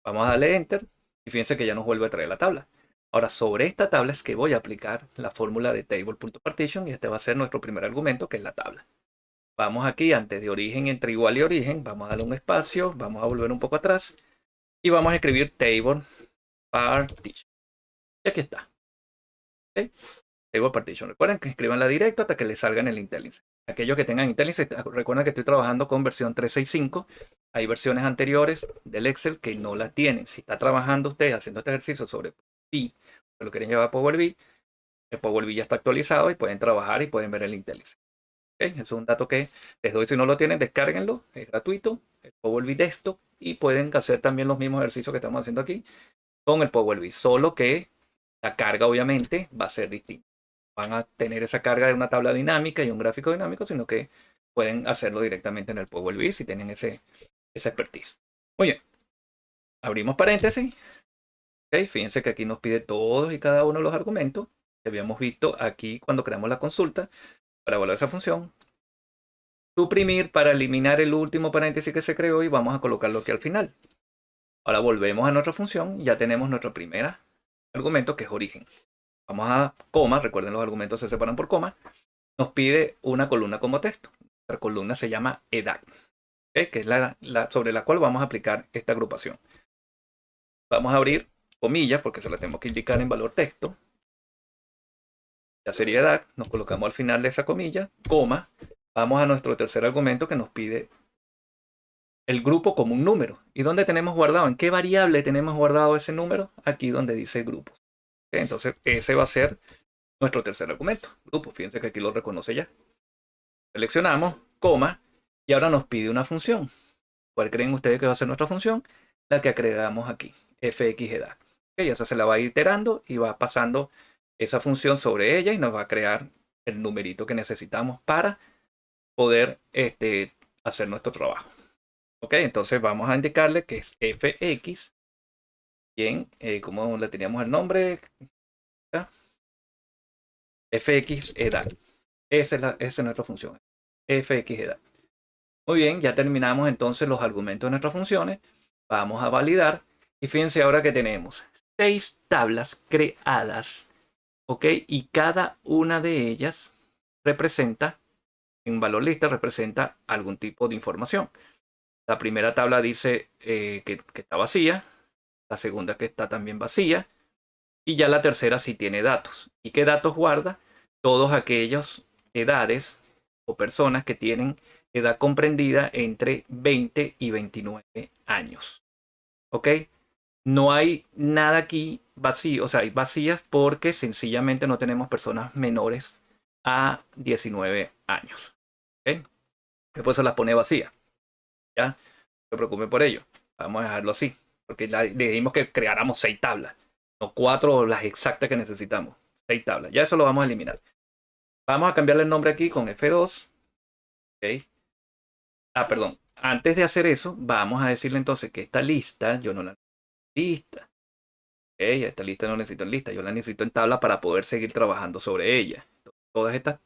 Vamos a darle enter y fíjense que ya nos vuelve a traer la tabla. Ahora, sobre esta tabla es que voy a aplicar la fórmula de table.partition y este va a ser nuestro primer argumento, que es la tabla. Vamos aquí, antes de origen, entre igual y origen, vamos a darle un espacio, vamos a volver un poco atrás y vamos a escribir table.partition. Y aquí está. ¿Okay? Table partition. Recuerden que escribanla directo hasta que les salga en el IntelliSense. Aquellos que tengan IntelliSense, recuerden que estoy trabajando con versión 365. Hay versiones anteriores del Excel que no la tienen. Si está trabajando usted haciendo este ejercicio sobre Power lo quieren llevar a Power BI, el Power BI ya está actualizado y pueden trabajar y pueden ver el IntelliSense. ¿Okay? Eso es un dato que les doy. Si no lo tienen, descárguenlo. Es gratuito. El Power BI Desktop. Y pueden hacer también los mismos ejercicios que estamos haciendo aquí con el Power BI. Solo que la carga obviamente va a ser distinta. Van a tener esa carga de una tabla dinámica y un gráfico dinámico, sino que pueden hacerlo directamente en el Power BI si tienen esa expertise. Muy bien. Abrimos paréntesis. Okay, fíjense que aquí nos pide todos y cada uno de los argumentos que habíamos visto aquí cuando creamos la consulta para evaluar esa función. Suprimir para eliminar el último paréntesis que se creó y vamos a colocarlo aquí al final. Ahora volvemos a nuestra función y ya tenemos nuestro primer argumento, que es origen. Vamos a coma, recuerden los argumentos se separan por coma. Nos pide una columna como texto. La columna se llama edad, ¿okay? Que es sobre la cual vamos a aplicar esta agrupación. Vamos a abrir comillas porque se la tenemos que indicar en valor texto. Ya sería edad, nos colocamos al final de esa comilla, coma. Vamos a nuestro tercer argumento que nos pide el grupo como un número. ¿Y dónde tenemos guardado? ¿En qué variable tenemos guardado ese número? Aquí donde dice grupos. ¿Ok? Entonces, ese va a ser nuestro tercer argumento. Grupo. Fíjense que aquí lo reconoce ya. Seleccionamos, coma, y ahora nos pide una función. ¿Cuál creen ustedes que va a ser nuestra función? La que agregamos aquí, fxedad. ¿Ok? Esa se la va a ir iterando y va pasando esa función sobre ella y nos va a crear el numerito que necesitamos para poder hacer nuestro trabajo. Ok, entonces vamos a indicarle que es fx. Bien, ¿cómo le teníamos el nombre? ¿Ah? Fxedad. Esa es nuestra función. Fxedad. Muy bien, ya terminamos entonces los argumentos de nuestras funciones. Vamos a validar. Y fíjense ahora que tenemos 6 tablas creadas. ¿Ok? Y cada una de ellas representa, en valor lista, representa algún tipo de información. La primera tabla dice que está vacía. La segunda que está también vacía. Y ya la tercera sí tiene datos. ¿Y qué datos guarda? Todos aquellos edades o personas que tienen edad comprendida entre 20 y 29 años. ¿Ok? No hay nada aquí vacío, o sea, hay vacías porque sencillamente no tenemos personas menores a 19 años. ¿Ok? Por eso las pone vacías. ¿Ya? No se preocupen por ello. Vamos a dejarlo así. Porque le dijimos que creáramos 6 tablas. No 4 las exactas que necesitamos. 6 tablas. Ya eso lo vamos a eliminar. Vamos a cambiarle el nombre aquí con F2. ¿Ok? Ah, perdón. Antes de hacer eso, vamos a decirle entonces que esta lista, yo no la necesito lista. Ok, esta lista no necesito en lista. Yo la necesito en tabla para poder seguir trabajando sobre ella. Entonces, todas estas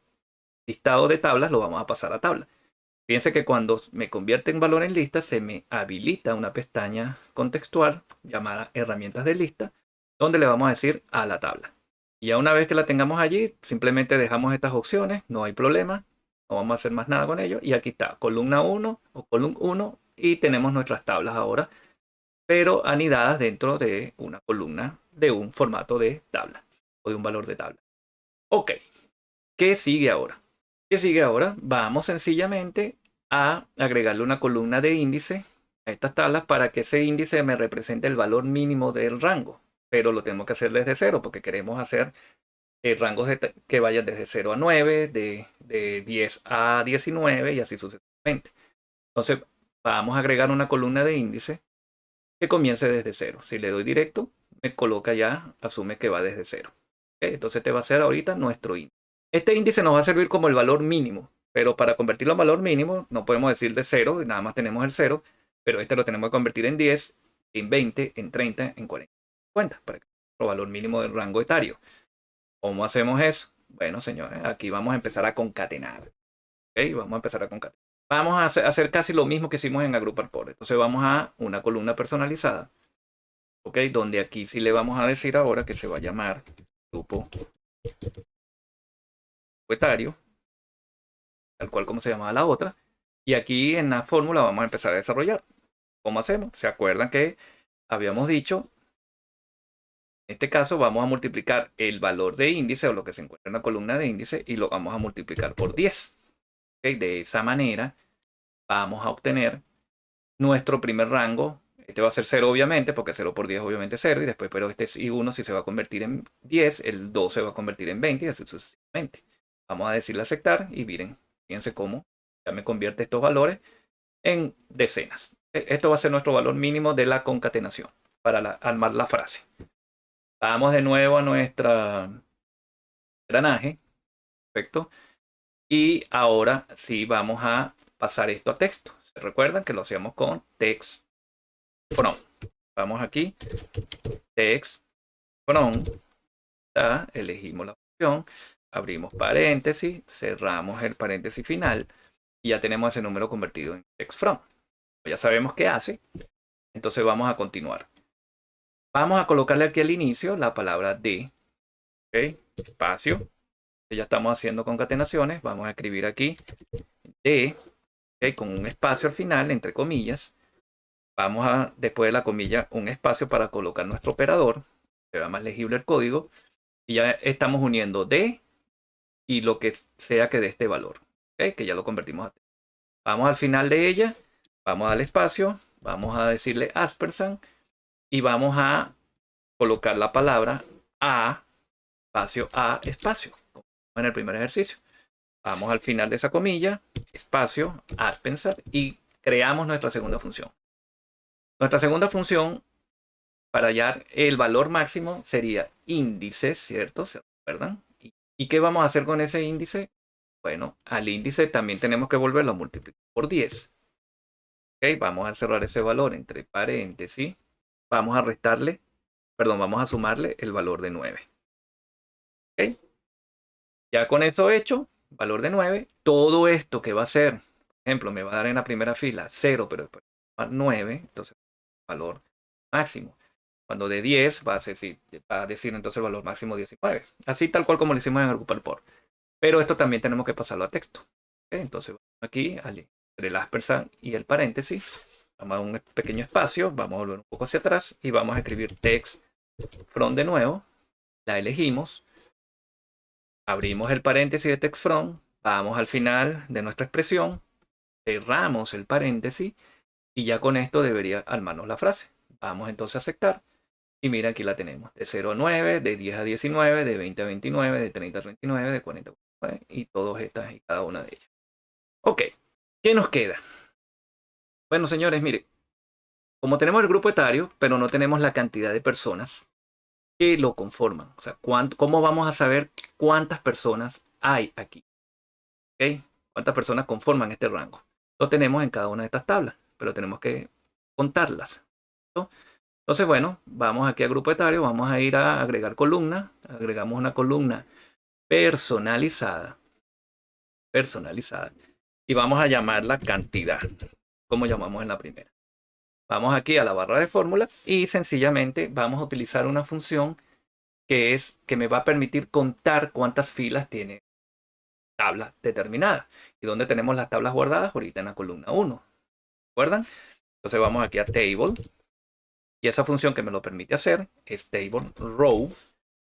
listados de tablas lo vamos a pasar a tabla. Fíjense que cuando me convierte en valor en lista, se me habilita una pestaña contextual llamada herramientas de lista, donde le vamos a decir a la tabla. Y ya una vez que la tengamos allí, simplemente dejamos estas opciones, no hay problema, no vamos a hacer más nada con ello. Y aquí está, columna 1 o columna 1, y tenemos nuestras tablas ahora, pero anidadas dentro de una columna de un formato de tabla o de un valor de tabla. Ok, ¿qué sigue ahora? ¿Qué sigue ahora? Vamos sencillamente a agregarle una columna de índice a estas tablas para que ese índice me represente el valor mínimo del rango. Pero lo tenemos que hacer desde cero porque queremos hacer rangos que vayan desde 0 a 9, de 10 a 19 y así sucesivamente. Entonces vamos a agregar una columna de índice que comience desde cero. Si le doy directo, me coloca ya, asume que va desde cero. ¿Ok? Entonces te va a ser ahorita nuestro índice. Este índice nos va a servir como el valor mínimo, pero para convertirlo en valor mínimo no podemos decir de 0, nada más tenemos el 0, pero este lo tenemos que convertir en 10, en 20, en 30, en 40, 50, para nuestro valor mínimo del rango etario. ¿Cómo hacemos eso? Bueno, señores, aquí vamos a empezar a concatenar. ¿Ok? Vamos a empezar a concatenar. Vamos a hacer casi lo mismo que hicimos en agrupar por. Entonces vamos a una columna personalizada. ¿Ok? Donde aquí sí le vamos a decir ahora que se va a llamar grupo etario, tal cual como se llamaba la otra. Y aquí en la fórmula vamos a empezar a desarrollar. ¿Cómo hacemos? ¿Se acuerdan que habíamos dicho? En este caso vamos a multiplicar el valor de índice o lo que se encuentra en la columna de índice y lo vamos a multiplicar por 10. ¿Okay? De esa manera vamos a obtener nuestro primer rango. Este va a ser 0 obviamente, porque 0 por 10 obviamente es 0. Y después, pero este y 1 si se va a convertir en 10, el 2 se va a convertir en 20 y así sucesivamente. Vamos a decirle aceptar y miren, fíjense cómo ya me convierte estos valores en decenas. Esto va a ser nuestro valor mínimo de la concatenación para armar la frase. Vamos de nuevo a nuestra engranaje. Perfecto. Y ahora sí vamos a pasar esto a texto. ¿Se recuerdan que lo hacíamos con text from? Vamos aquí, text from, elegimos la opción, abrimos paréntesis, cerramos el paréntesis final y ya tenemos ese número convertido en text from. Ya sabemos qué hace, entonces vamos a continuar. Vamos a colocarle aquí al inicio la palabra de, ¿ok? Espacio, que ya estamos haciendo concatenaciones, vamos a escribir aquí de, ¿ok? Con un espacio al final, entre comillas. Vamos a, después de la comilla, un espacio para colocar nuestro operador, que vea más legible el código, y ya estamos uniendo de y lo que sea que dé este valor, ¿ok? Que ya lo convertimos a. Vamos al final de ella, Vamos a darle espacio, vamos a decirle ampersand y vamos a colocar la palabra a, espacio, como en el primer ejercicio. Vamos al final de esa comilla, espacio, ampersand y creamos nuestra segunda función. Nuestra segunda función para hallar el valor máximo sería índice, ¿cierto? ¿Se acuerdan? ¿Y qué vamos a hacer con ese índice? Bueno, al índice también tenemos que volverlo a multiplicar por 10. Ok, vamos a cerrar ese valor entre paréntesis. Vamos a restarle, perdón, vamos a sumarle el valor de 9. Ok, ya con eso hecho, valor de 9, todo esto que va a ser, por ejemplo, me va a dar en la primera fila 0, pero después 9, entonces valor máximo. Cuando de 10 va a decir entonces el valor máximo 19. Así tal cual como lo hicimos en agrupar por. Pero esto también tenemos que pasarlo a texto. ¿Okay? Entonces aquí entre el ampersand y el paréntesis, vamos a un pequeño espacio, vamos a volver un poco hacia atrás y vamos a escribir text from de nuevo. La elegimos. Abrimos el paréntesis de text from. Vamos al final de nuestra expresión. Cerramos el paréntesis y ya con esto debería armarnos la frase. Vamos entonces a aceptar. Y mira, aquí la tenemos. De 0 a 9, de 10 a 19, de 20 a 29, de 30 a 39, de 40 a 49 y todas estas y cada una de ellas. Ok, ¿qué nos queda? Bueno, señores, mire, como tenemos el grupo etario, pero no tenemos la cantidad de personas que lo conforman. O sea, ¿cómo vamos a saber cuántas personas hay aquí? ¿Okay? ¿Cuántas personas conforman este rango? Lo tenemos en cada una de estas tablas, pero tenemos que contarlas. ¿No? Entonces, bueno, vamos aquí a grupo etario, vamos a ir a agregar columna. Agregamos una columna personalizada. Y vamos a llamarla cantidad, como llamamos en la primera. Vamos aquí a la barra de fórmula y sencillamente vamos a utilizar una función que me va a permitir contar cuántas filas tiene tabla determinada. ¿Y dónde tenemos las tablas guardadas? Ahorita en la columna 1. ¿Recuerdan? Entonces vamos aquí a table. Y esa función que me lo permite hacer es table row.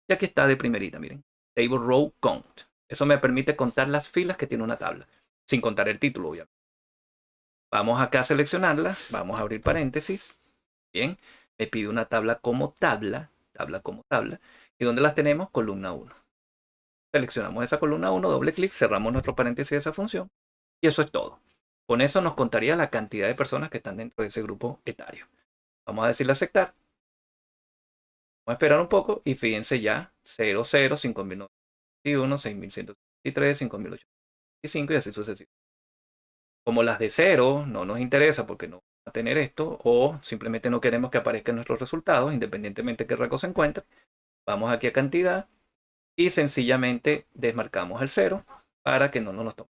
Y aquí está de primerita, miren. Table row count. Eso me permite contar las filas que tiene una tabla. Sin contar el título, obviamente. Vamos acá a seleccionarla. Vamos a abrir paréntesis. Bien. Me pide una tabla como tabla. Tabla como tabla. ¿Y dónde las tenemos? Columna 1. Seleccionamos esa columna 1, doble clic, cerramos nuestro paréntesis de esa función. Y eso es todo. Con eso nos contaría la cantidad de personas que están dentro de ese grupo etario. Vamos a decirle aceptar. Vamos a esperar un poco y fíjense ya 00, 5091, 6163, 5825 y así sucesivamente. Como las de 0 no nos interesa porque no va a tener esto o simplemente no queremos que aparezcan nuestros resultados independientemente de qué rango se encuentre, vamos aquí a cantidad y sencillamente desmarcamos el 0 para que no nos tome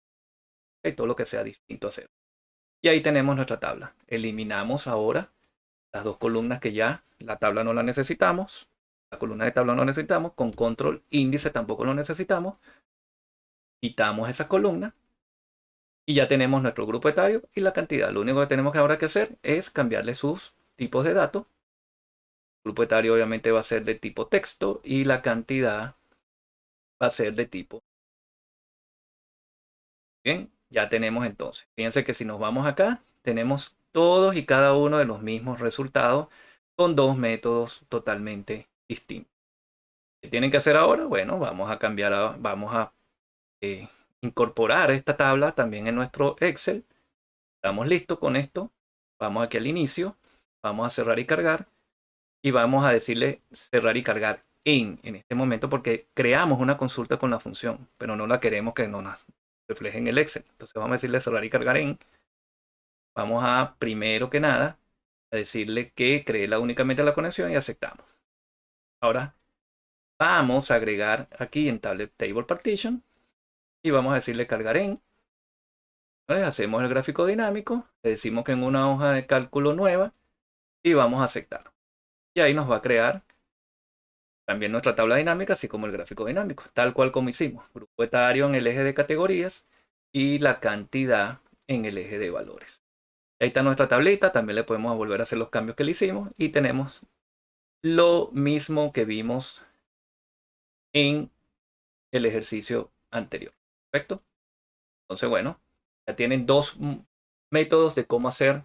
todo lo que sea distinto a 0. Y ahí tenemos nuestra tabla. Eliminamos ahora las dos columnas que ya la tabla no la necesitamos. La columna de tabla no necesitamos. Con control índice tampoco lo necesitamos. Quitamos esa columna. Y ya tenemos nuestro grupo etario y la cantidad. Lo único que tenemos que ahora que hacer es cambiarle sus tipos de datos. El grupo etario obviamente va a ser de tipo texto y la cantidad va a ser de tipo. Bien, ya tenemos entonces. Fíjense que si nos vamos acá, tenemos todos y cada uno de los mismos resultados con dos métodos totalmente distintos. ¿Qué tienen que hacer ahora? Bueno, vamos a cambiar, vamos a incorporar esta tabla también en nuestro Excel. Estamos listos con esto. Vamos aquí al inicio. Vamos a cerrar y cargar. Y vamos a decirle cerrar y cargar en este momento porque creamos una consulta con la función, pero no la queremos que nos refleje en el Excel. Entonces vamos a decirle cerrar y cargar en. Vamos a, primero que nada, a decirle que cree únicamente la conexión y aceptamos. Ahora vamos a agregar aquí en Table Partition y vamos a decirle cargar en. Hacemos el gráfico dinámico, le decimos que en una hoja de cálculo nueva y vamos a aceptar. Y ahí nos va a crear también nuestra tabla dinámica, así como el gráfico dinámico, tal cual como hicimos. Grupo etario en el eje de categorías y la cantidad en el eje de valores. Ahí está nuestra tablita, también le podemos volver a hacer los cambios que le hicimos y tenemos lo mismo que vimos en el ejercicio anterior. ¿Perfecto? Entonces, bueno, ya tienen dos métodos de cómo hacer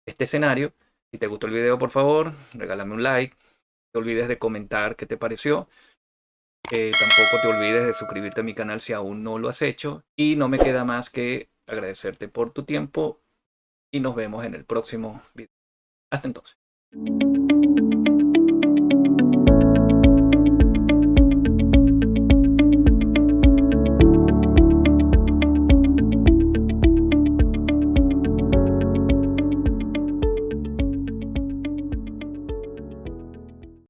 este escenario. Si te gustó el video, por favor, regálame un like. No te olvides de comentar qué te pareció. Tampoco te olvides de suscribirte a mi canal si aún no lo has hecho. Y no me queda más que agradecerte por tu tiempo y nos vemos en el próximo video. Hasta entonces.